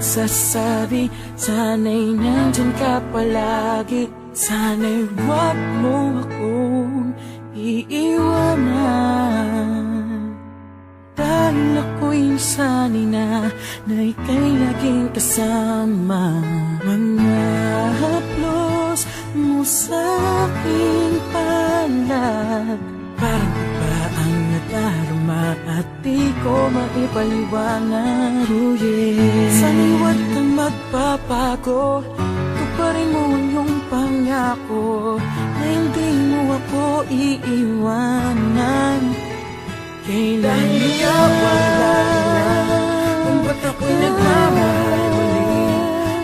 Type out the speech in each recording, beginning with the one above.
nagsasabi, sana'y nandyan ka palagi. Sana'y wag mo akong iiwanan. Dahil ako'y sanay na ika'y laging kasama. Mga haplos mo sa aking palad, parang iba ang nadarama at di ko maipaliwanag. Oh yeah. Sana'y wag kang magpapago, tuparin mo ang iyong pangako na hindi mo ako iiwanan. Kailan ikaw ang dahilan kung ba't ako'y nagmamahal muli?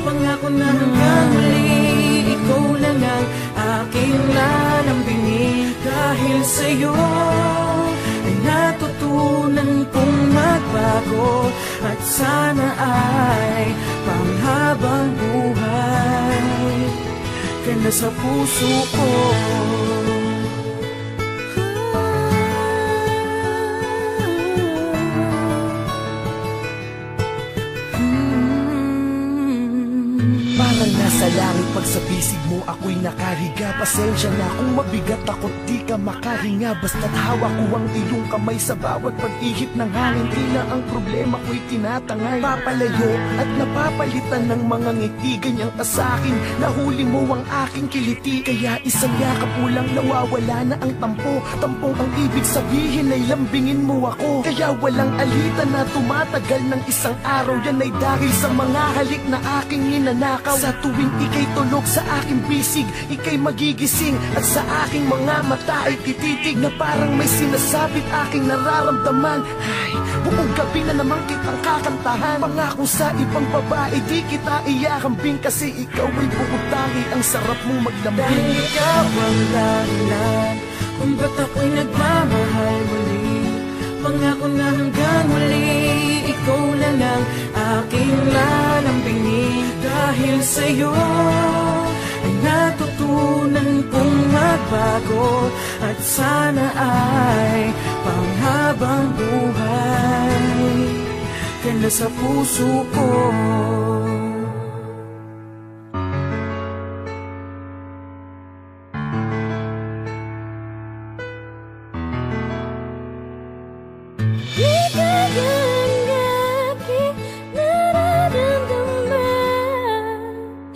Pangako na hanggang muli, ikaw lang ang aking lalambingin. Dahil sa'yo ay natutunan kong magbago, at sana ay panghabang buhay ka na sa puso ko. Parang nasa langit pag sa bisig mo ako'y nakahiga. Pasensya na kung mabigat ako't di ka makahinga. Basta't hawak ko ang iyong kamay sa bawat pag-ihip ng hangin. Tila ang problema ko'y tinatangay, papalayo at napapalitan ng mga ngiti. Ganyang ka sa'kin, nahuli mo ang aking kiliti. Kaya isang yakap mo lang, nawawala na ang tampo. Tampong ang ibig sabihin ay lambingin mo ako. Kaya walang alitan na tumatagal ng isang araw. Yan ay dahil sa mga halik na aking ninanakaw. Sa tuwing ika'y tulog sa aking bisig, ika'y magigising, at sa aking mga mata ay tititig na parang may sinasabit aking nararamdaman. Ay, buong gabi na naman kitang kakantahan. Pangako sa ibang babae di kita iyakambing, kasi ikaw ay bukod tangi, ang sarap mo maglambing. Dahil ikaw ang dahilan kung ba't ako'y nagmamahal muli. Pangako na hanggang muli, ikaw lang ang aking lalambingin. Dahil sa'yo ay natutunan kong magbago, at sana ay panghabang buhay ka na sa puso ko.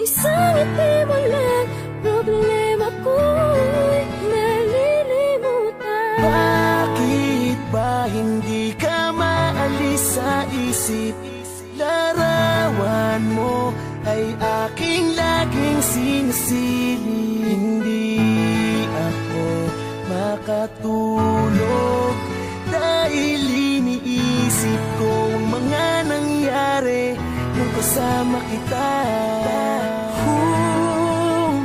Isang ngiti mo lang, problema ko'y nalilimutan. Bakit ba hindi ka maalis sa isip? Larawan mo ay aking laging sinisili. Hindi ako makatulog dahil iniisip ko ang mga nangyari nung kasama kita.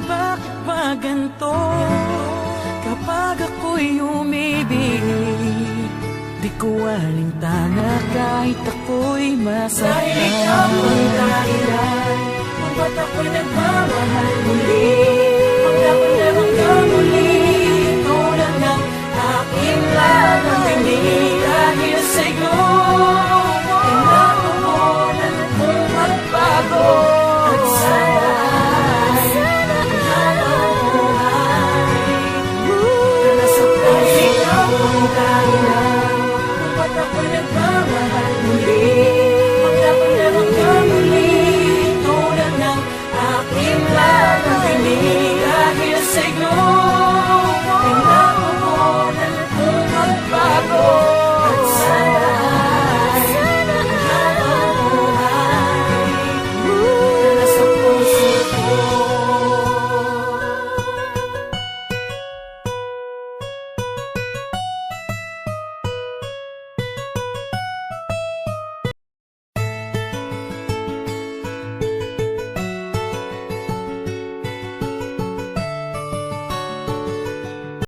Bakit ba ganito? Kapag ako'y umibig, di ko alintana kahit ako'y masaktan. Dahil ikaw ang dahilan kung ba't ako'y nagmamahal muli.